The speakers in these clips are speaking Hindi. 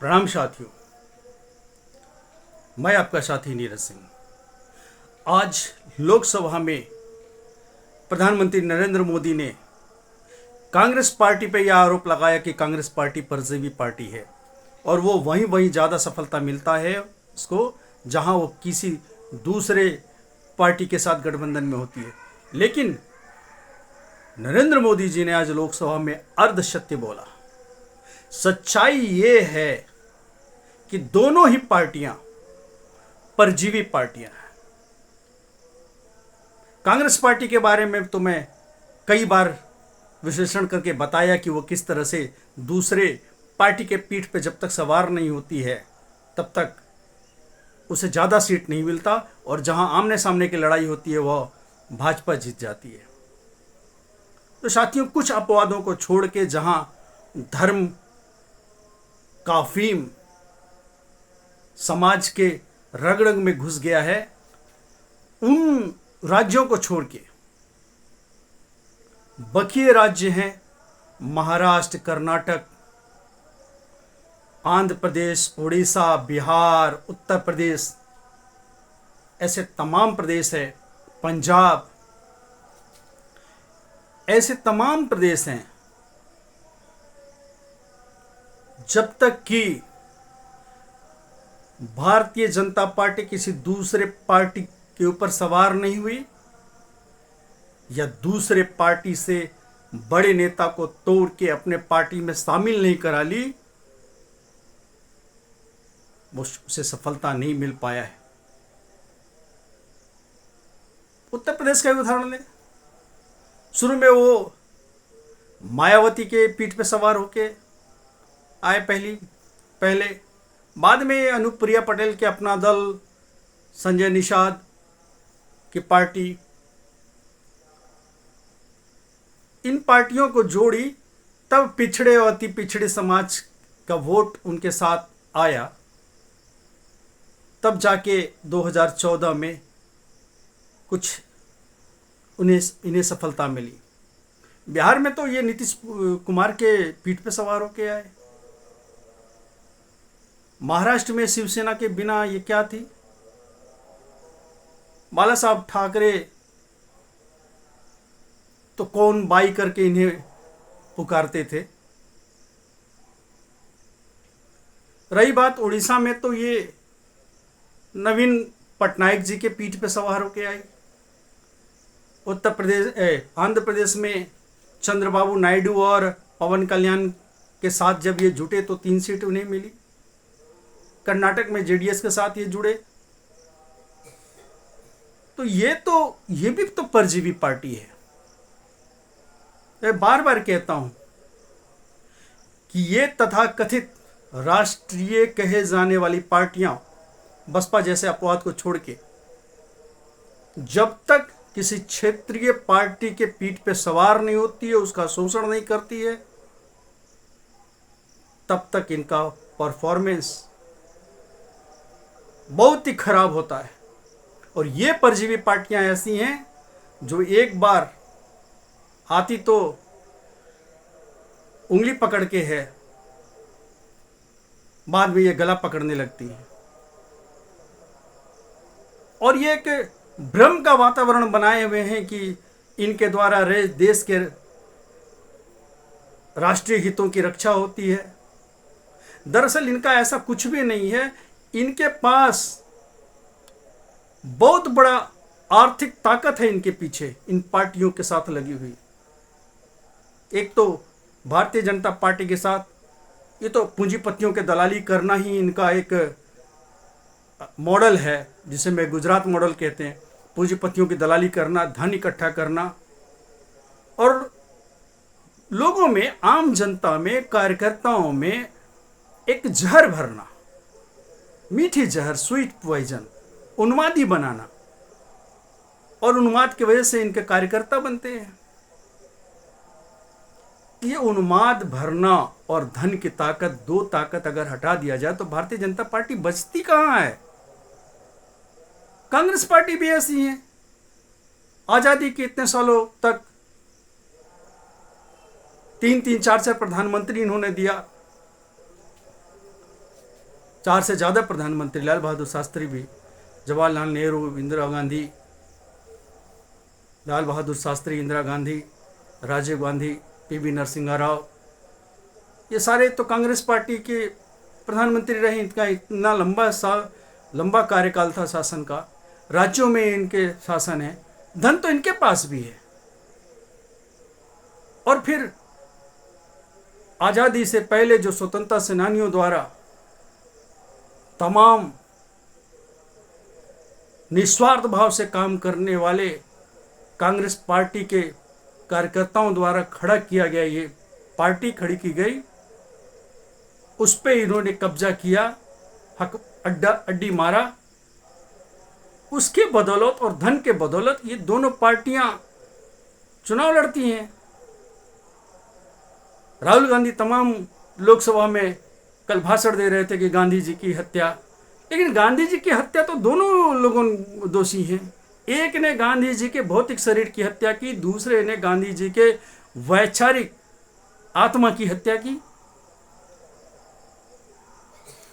प्रणाम साथियों। मैं आपका साथी नीरज सिंह। आज लोकसभा में प्रधानमंत्री नरेंद्र मोदी ने कांग्रेस पार्टी पर यह आरोप लगाया कि कांग्रेस पार्टी परजीवी पार्टी है और वो वहीं ज़्यादा सफलता मिलता है उसको जहां वो किसी दूसरे पार्टी के साथ गठबंधन में होती है। लेकिन नरेंद्र मोदी जी ने आज लोकसभा में अर्धसत्य बोला। सच्चाई ये है कि दोनों ही पार्टियां परजीवी पार्टियां हैं। कांग्रेस पार्टी के बारे में तो मैं कई बार विश्लेषण करके बताया कि वो किस तरह से दूसरे पार्टी के पीठ पे जब तक सवार नहीं होती है तब तक उसे ज़्यादा सीट नहीं मिलता और जहां आमने सामने की लड़ाई होती है वह भाजपा जीत जाती है। तो साथियों, कुछ अपवादों को छोड़ के जहां धर्म का अफीम समाज के रग रग में घुस गया है, उन राज्यों को छोड़ के बाकी राज्य हैं महाराष्ट्र, कर्नाटक, आंध्र प्रदेश, उड़ीसा, बिहार, उत्तर प्रदेश, ऐसे तमाम प्रदेश है, पंजाब, ऐसे तमाम प्रदेश हैं जब तक कि भारतीय जनता पार्टी किसी दूसरे पार्टी के ऊपर सवार नहीं हुई या दूसरे पार्टी से बड़े नेता को तोड़ के अपने पार्टी में शामिल नहीं करा ली, वो उसे सफलता नहीं मिल पाया है। उत्तर प्रदेश का उदाहरण लें। शुरू में वो मायावती के पीठ पे सवार होके आए पहले, बाद में अनुप्रिया पटेल के अपना दल, संजय निषाद की पार्टी, इन पार्टियों को जोड़ी, तब पिछड़े और अति पिछड़े समाज का वोट उनके साथ आया। तब जाके 2014 में कुछ इन्हें सफलता मिली। बिहार में तो ये नीतीश कुमार के पीठ पे सवार होके आए। महाराष्ट्र में शिवसेना के बिना ये क्या थी, बाला साहब ठाकरे तो कौन बाई करके इन्हें पुकारते थे। रही बात उड़ीसा में, तो ये नवीन पटनायक जी के पीठ पे सवार होके आई। उत्तर प्रदेश आंध्र प्रदेश में चंद्रबाबू नायडू और पवन कल्याण के साथ जब ये जुटे तो 3 सीट उन्हें मिली। कर्नाटक में जेडीएस के साथ ये जुड़े। तो ये भी तो परजीवी पार्टी है। मैं बार बार कहता हूं कि ये तथाकथित राष्ट्रीय कहे जाने वाली पार्टियां बसपा जैसे अपवाद को छोड़ के जब तक किसी क्षेत्रीय पार्टी के पीठ पे सवार नहीं होती है, उसका शोषण नहीं करती है, तब तक इनका परफॉर्मेंस बहुत ही खराब होता है। और ये परजीवी पार्टियां ऐसी हैं जो एक बार आती तो उंगली पकड़ के है, बाद में ये गला पकड़ने लगती है। और ये एक भ्रम का वातावरण बनाए हुए हैं कि इनके द्वारा देश के राष्ट्रीय हितों की रक्षा होती है। दरअसल इनका ऐसा कुछ भी नहीं है। इनके पास बहुत बड़ा आर्थिक ताकत है इनके पीछे, इन पार्टियों के साथ लगी हुई। एक तो भारतीय जनता पार्टी के साथ ये तो पूंजीपतियों के दलाली करना ही इनका एक मॉडल है, जिसे मैं गुजरात मॉडल कहते हैं। पूंजीपतियों की दलाली करना, धन इकट्ठा करना और लोगों में, आम जनता में, कार्यकर्ताओं में एक जहर भरना, मीठी जहर, स्वीट पॉइजन, उन्मादी बनाना, और उन्माद की वजह से इनके कार्यकर्ता बनते हैं। ये उन्माद भरना और धन की ताकत, दो ताकत अगर हटा दिया जाए तो भारतीय जनता पार्टी बचती कहां है। कांग्रेस पार्टी भी ऐसी है। आजादी के इतने सालों तक 3-3, 4-4 प्रधानमंत्री इन्होंने दिया। 4 से ज़्यादा प्रधानमंत्री, लाल बहादुर शास्त्री भी, जवाहरलाल नेहरू, इंदिरा गांधी, लाल बहादुर शास्त्री, इंदिरा गांधी, राजीव गांधी, पीवी नरसिम्हा राव, ये सारे तो कांग्रेस पार्टी के प्रधानमंत्री रहे। इनका इतना लंबा कार्यकाल था शासन का, राज्यों में इनके शासन है, धन तो इनके पास भी है। और फिर आज़ादी से पहले जो स्वतंत्रता सेनानियों द्वारा तमाम निस्वार्थ भाव से काम करने वाले कांग्रेस पार्टी के कार्यकर्ताओं द्वारा खड़ा किया गया, ये पार्टी खड़ी की गई, उस पे इन्होंने कब्जा किया, हक अड्डी मारा। उसके बदौलत और धन के बदौलत ये दोनों पार्टियां चुनाव लड़ती हैं। राहुल गांधी तमाम लोकसभा में कल भाषण दे रहे थे कि गांधी जी की हत्या, लेकिन गांधी जी की हत्या तो दोनों लोगों दोषी हैं। एक ने गांधी जी के भौतिक शरीर की हत्या की, दूसरे ने गांधी जी के वैचारिक आत्मा की हत्या की,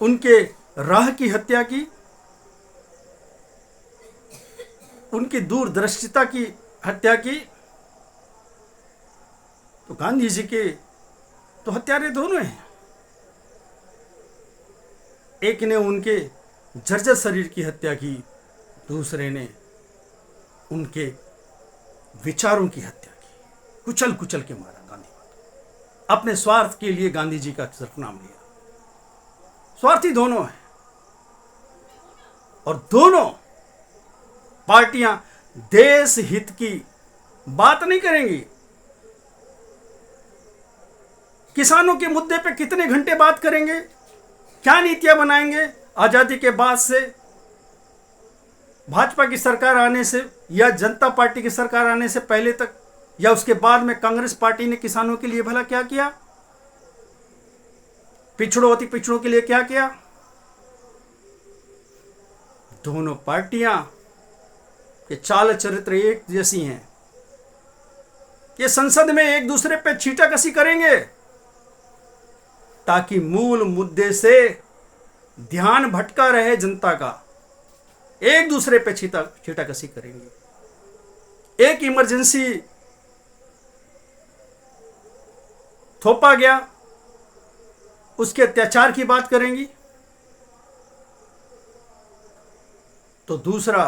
उनके राह की हत्या की, उनकी दूरदर्शिता की हत्या की। तो गांधी जी के तो हत्यारे दोनों हैं। एक ने उनके जर्जर शरीर की हत्या की, दूसरे ने उनके विचारों की हत्या की, कुचल कुचल के मारा गांधी। अपने स्वार्थ के लिए गांधी जी का सिर्फ नाम लिया। स्वार्थी दोनों हैं और दोनों पार्टियां देश हित की बात नहीं करेंगी। किसानों के मुद्दे पे कितने घंटे बात करेंगे, क्या नीतियां बनाएंगे। आजादी के बाद से भाजपा की सरकार आने से या जनता पार्टी की सरकार आने से पहले तक या उसके बाद में कांग्रेस पार्टी ने किसानों के लिए भला क्या किया, पिछड़ों अति पिछड़ों के लिए क्या किया। दोनों पार्टियां के चाल चरित्र एक जैसी हैं। ये संसद में एक दूसरे पे छींटाकशी करेंगे ताकि मूल मुद्दे से ध्यान भटका रहे जनता का। एक दूसरे पे छींटाकशी करेंगे। एक इमरजेंसी थोपा गया, उसके अत्याचार की बात करेंगी, तो दूसरा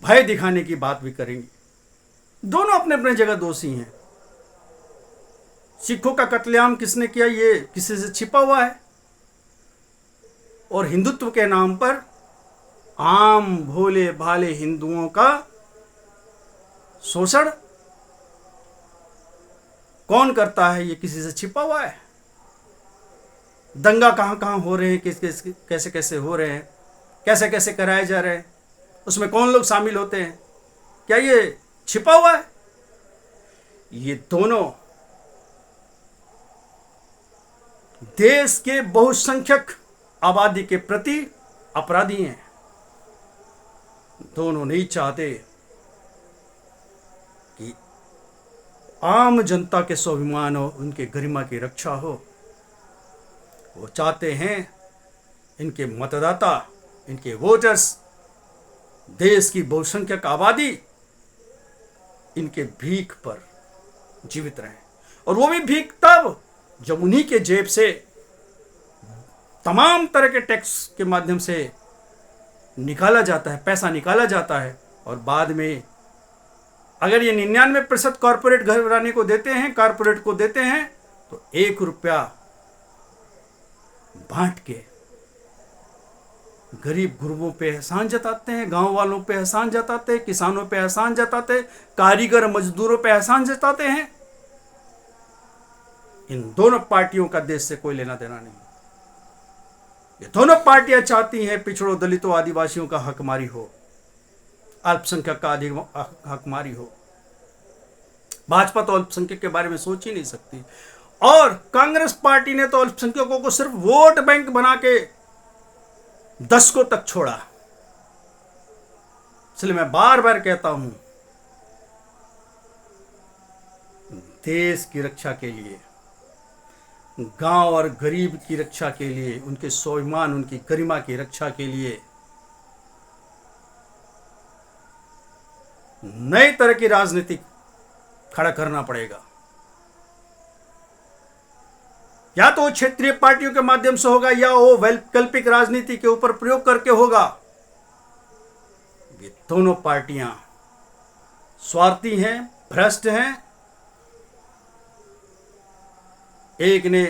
भय दिखाने की बात भी करेंगी। दोनों अपने अपने जगह दोषी हैं। सिखों का कत्लेआम किसने किया, ये किसी से छिपा हुआ है, और हिंदुत्व के नाम पर आम भोले भाले हिंदुओं का शोषण कौन करता है, ये किसी से छिपा हुआ है। दंगा कहां कहां हो रहे हैं, कैसे कैसे हो रहे हैं, कैसे कैसे कराए जा रहे हैं, उसमें कौन लोग शामिल होते हैं, क्या ये छिपा हुआ है। ये दोनों देश के बहुसंख्यक आबादी के प्रति अपराधी हैं। दोनों नहीं चाहते कि आम जनता के स्वाभिमान हो, उनके गरिमा की रक्षा हो। वो चाहते हैं इनके मतदाता, इनके वोटर्स, देश की बहुसंख्यक आबादी इनके भीख पर जीवित रहें। और वो भी भीख तब जब उन्हीं के जेब से तमाम तरह के टैक्स के माध्यम से निकाला जाता है, पैसा निकाला जाता है, और बाद में अगर ये 99% कॉरपोरेट घराने को देते हैं, कारपोरेट को देते हैं, तो 1 रुपया बांट के गरीब गुरबों पे एहसान जताते हैं, गांव वालों पे एहसान जताते हैं, किसानों पे एहसान जताते हैं, कारीगर मजदूरों पे एहसान जताते हैं। इन दोनों पार्टियों का देश से कोई लेना देना नहीं। ये दोनों पार्टियां चाहती हैं पिछड़ों, दलितों, आदिवासियों का हकमारी हो, अल्पसंख्यक का हकमारी हो। भाजपा तो अल्पसंख्यक के बारे में सोच ही नहीं सकती, और कांग्रेस पार्टी ने तो अल्पसंख्यकों को सिर्फ वोट बैंक बना के दशकों तक छोड़ा। इसलिए मैं बार बार कहता हूं, देश की रक्षा के लिए गांव और गरीब की रक्षा के लिए, उनके स्वाभिमान, उनकी गरिमा की रक्षा के लिए नए तरह की राजनीति खड़ा करना पड़ेगा। या तो क्षेत्रीय पार्टियों के माध्यम से होगा या वो वैकल्पिक राजनीति के ऊपर प्रयोग करके होगा। ये दोनों पार्टियां स्वार्थी हैं, भ्रष्ट हैं। एक ने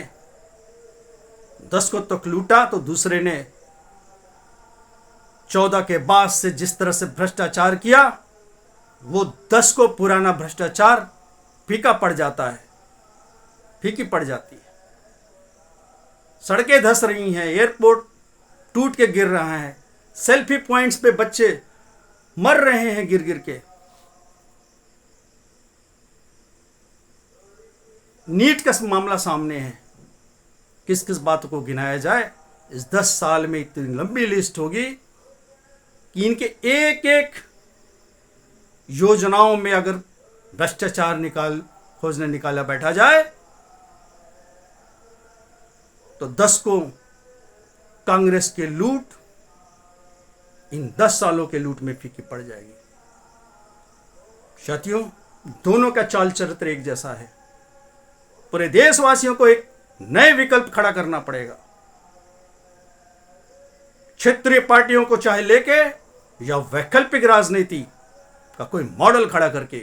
10 को तक लूटा तो दूसरे ने 14 के बाद से जिस तरह से भ्रष्टाचार किया, वो 10 को पुराना भ्रष्टाचार फीका पड़ जाता है, फीकी पड़ जाती है। सड़कें धंस रही हैं, एयरपोर्ट टूट के गिर रहा है, सेल्फी पॉइंट्स पे बच्चे मर रहे हैं गिर गिर के। नीट का मामला सामने है। किस किस बात को गिनाया जाए। इस 10 साल में इतनी लंबी लिस्ट होगी कि इनके एक एक योजनाओं में अगर भ्रष्टाचार खोजने निकाला बैठा जाए तो 10 को कांग्रेस के लूट इन 10 सालों के लूट में फीकी पड़ जाएगी। साथियों, दोनों का चाल चरित्र एक जैसा है। पूरे देशवासियों को एक नए विकल्प खड़ा करना पड़ेगा। क्षेत्रीय पार्टियों को चाहे लेके या वैकल्पिक राजनीति का कोई मॉडल खड़ा करके,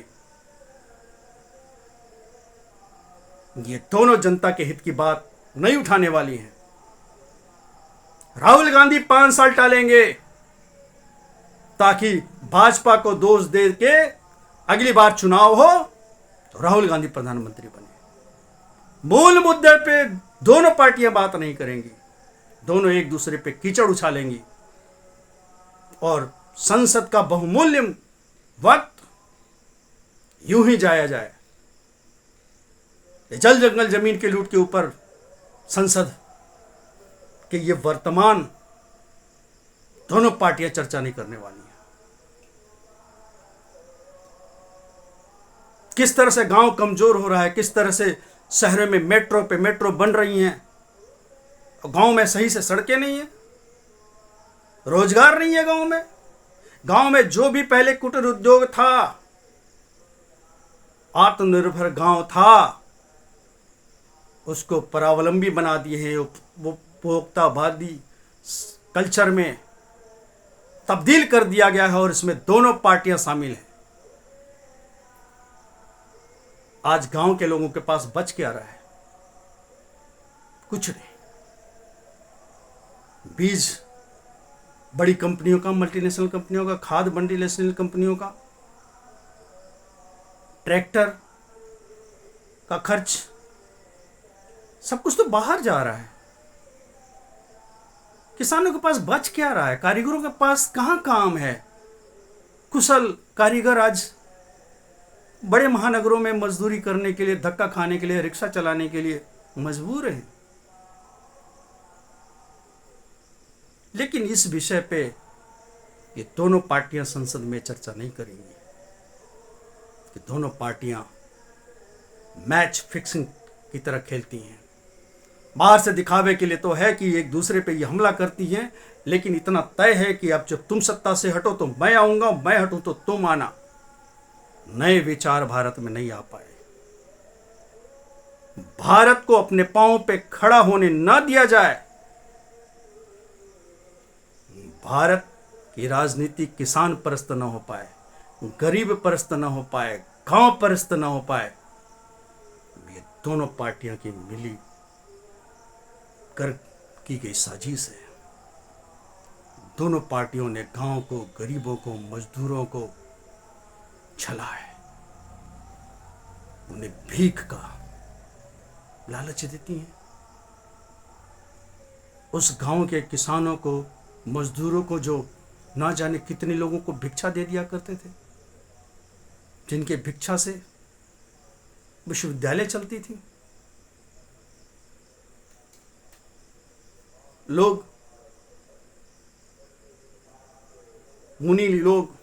ये दोनों जनता के हित की बात नहीं उठाने वाली है। राहुल गांधी 5 साल टालेंगे ताकि भाजपा को दोष दे के अगली बार चुनाव हो तो राहुल गांधी प्रधानमंत्री बने। मूल मुद्दे पे दोनों पार्टियां बात नहीं करेंगी, दोनों एक दूसरे पे कीचड़ उछालेंगी और संसद का बहुमूल्य वक्त यूं ही जाया जाए। जल जंगल जमीन के लूट के ऊपर संसद के ये वर्तमान दोनों पार्टियां चर्चा नहीं करने वाली हैं। किस तरह से गांव कमजोर हो रहा है, किस तरह से शहरों में मेट्रो पे मेट्रो बन रही हैं और गांव में सही से सड़कें नहीं है, रोजगार नहीं है गांव में। गांव में जो भी पहले कुटीर उद्योग था, आत्मनिर्भर गांव था, उसको परावलंबी बना दिए हैं। वो उपभोक्तावादी कल्चर में तब्दील कर दिया गया है और इसमें दोनों पार्टियां शामिल हैं। आज गांव के लोगों के पास बच क्या रहा है? कुछ नहीं। बीज बड़ी कंपनियों का, मल्टीनेशनल कंपनियों का, खाद मल्टीनेशनल कंपनियों का, ट्रैक्टर का खर्च, सब कुछ तो बाहर जा रहा है। किसानों के पास बच क्या रहा है? कारीगरों के पास कहां काम है? कुशल कारीगर आज बड़े महानगरों में मजदूरी करने के लिए, धक्का खाने के लिए, रिक्शा चलाने के लिए मजबूर हैं। लेकिन इस विषय पे ये दोनों पार्टियां संसद में चर्चा नहीं करेंगी कि दोनों पार्टियां मैच फिक्सिंग की तरह खेलती हैं। बाहर से दिखावे के लिए तो है कि एक दूसरे पे ये हमला करती हैं, लेकिन इतना तय है कि अब जब तुम सत्ता से हटो तो मैं आऊंगा, मैं हटूं तो तुम आना। नए विचार भारत में नहीं आ पाए। भारत को अपने पांव पे खड़ा होने न दिया जाए। भारत की राजनीति किसान परस्त न हो पाए, गरीब परस्त न हो पाए, गांव परस्त न हो पाए। ये दोनों पार्टियों की मिली कर की गई साजिश है। दोनों पार्टियों ने गांव को, गरीबों को, मजदूरों को छला है। उन्हें भीख का लालच देती हैं। उस गांव के किसानों को, मजदूरों को जो ना जाने कितने लोगों को भिक्षा दे दिया करते थे, जिनके भिक्षा से विश्वविद्यालय चलती थी। लोग, मुनि लोग,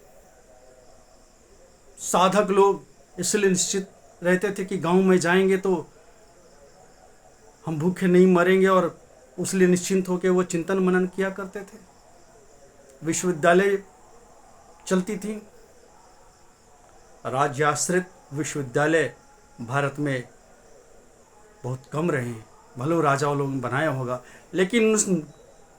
साधक लोग इसलिए निश्चित रहते थे कि गांव में जाएंगे तो हम भूखे नहीं मरेंगे और उसलिए निश्चिंत होकर वो चिंतन मनन किया करते थे। विश्वविद्यालय चलती थी, राज्याश्रित विश्वविद्यालय भारत में बहुत कम रहे हैं, भले राजाओं लोगों ने बनाया होगा, लेकिन उस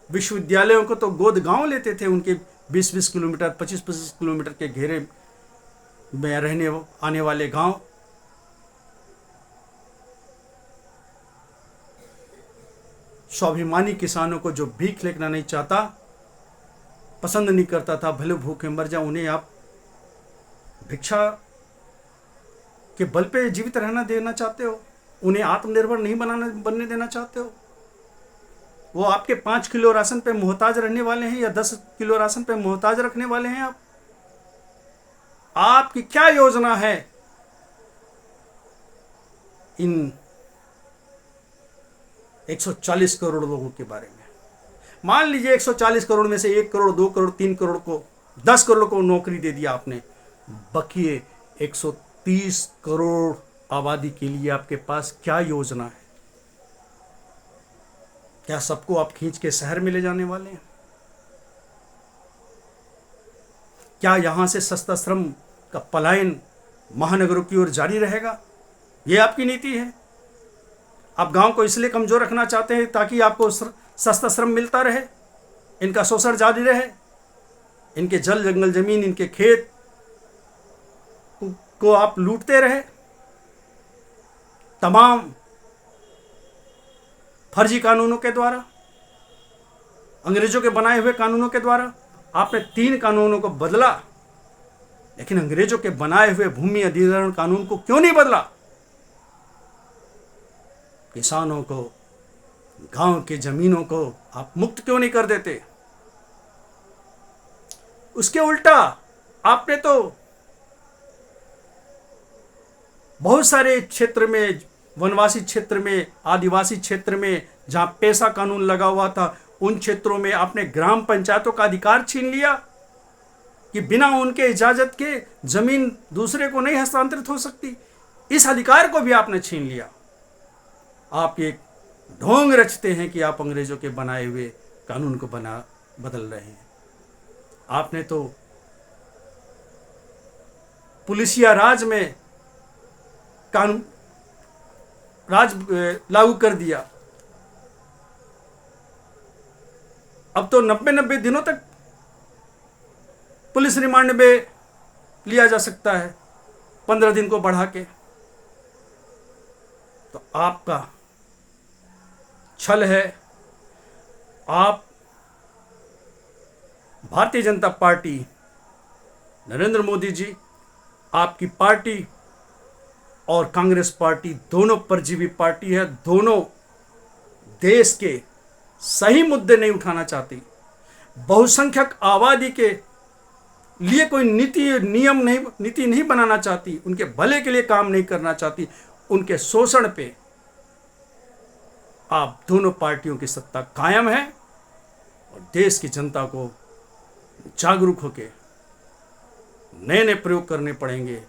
विश्वविद्यालयों को तो गोद गांव लेते थे, उनके 20-20 किलोमीटर 25-25 किलोमीटर के घेरे में रहने आने वाले गांव। स्वाभिमानी किसानों को जो भीख लेना नहीं चाहता, पसंद नहीं करता था, भले भूखे मर जाए, उन्हें आप भिक्षा के बल पे जीवित रहना देना चाहते हो, उन्हें आत्मनिर्भर नहीं बनने देना चाहते हो। वो आपके 5 किलो राशन पे मोहताज रहने वाले हैं या 10 किलो राशन पे मोहताज रखने वाले हैं आप? आपकी क्या योजना है इन 140 करोड़ लोगों के बारे में? मान लीजिए 140 करोड़ में से 1 करोड़ 2 करोड़ 3 करोड़ को 10 करोड़ को नौकरी दे दिया आपने, बकिए 130 करोड़ आबादी के लिए आपके पास क्या योजना है? क्या सबको आप खींच के शहर में ले जाने वाले हैं? क्या यहां से सस्ता श्रम का पलायन महानगरों की ओर जारी रहेगा? यह आपकी नीति है। आप गांव को इसलिए कमजोर रखना चाहते हैं ताकि आपको सस्ता श्रम मिलता रहे, इनका शोषण जारी रहे, इनके जल जंगल जमीन, इनके खेत को आप लूटते रहे। तमाम फर्जी कानूनों के द्वारा, अंग्रेजों के बनाए हुए कानूनों के द्वारा आपने 3 कानूनों को बदला, लेकिन अंग्रेजों के बनाए हुए भूमि अधिग्रहण कानून को क्यों नहीं बदला? किसानों को, गांव की जमीनों को आप मुक्त क्यों नहीं कर देते? उसके उल्टा आपने तो बहुत सारे क्षेत्र में, वनवासी क्षेत्र में, आदिवासी क्षेत्र में, जहां पैसा कानून लगा हुआ था, उन क्षेत्रों में आपने ग्राम पंचायतों का अधिकार छीन लिया कि बिना उनके इजाजत के जमीन दूसरे को नहीं हस्तांतरित हो सकती। इस अधिकार को भी आपने छीन लिया। आप एक ढोंग रचते हैं कि आप अंग्रेजों के बनाए हुए कानून को बदल रहे हैं। आपने तो पुलिसिया राज में कानून राज लागू कर दिया। अब तो 90 दिनों तक पुलिस रिमांड में लिया जा सकता है, 15 दिन को बढ़ा के। तो आपका छल है। आप भारतीय जनता पार्टी, नरेंद्र मोदी जी, आपकी पार्टी और कांग्रेस पार्टी दोनों परजीवी पार्टी है। दोनों देश के सही मुद्दे नहीं उठाना चाहती, बहुसंख्यक आबादी के लिए कोई नीति नहीं बनाना चाहती, उनके भले के लिए काम नहीं करना चाहती। उनके शोषण पे आप दोनों पार्टियों की सत्ता कायम है और देश की जनता को जागरूक होकर नए नए प्रयोग करने पड़ेंगे,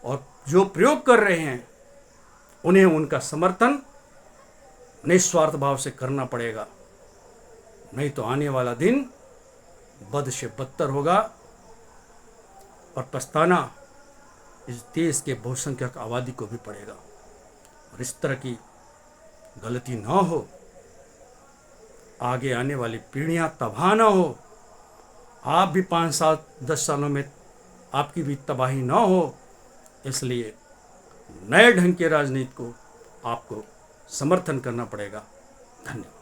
और जो प्रयोग कर रहे हैं उन्हें उनका समर्थन निस्वार्थ भाव से करना पड़ेगा, नहीं तो आने वाला दिन बद से बदतर होगा और पछताना इस देश के बहुसंख्यक आबादी को भी पड़ेगा। और इस तरह की गलती ना हो, आगे आने वाली पीढ़ियां तबाह ना हो, आप भी 5-7-10 सालों में आपकी भी तबाही ना हो, इसलिए नए ढंग के राजनीति को आपको समर्थन करना पड़ेगा। धन्यवाद।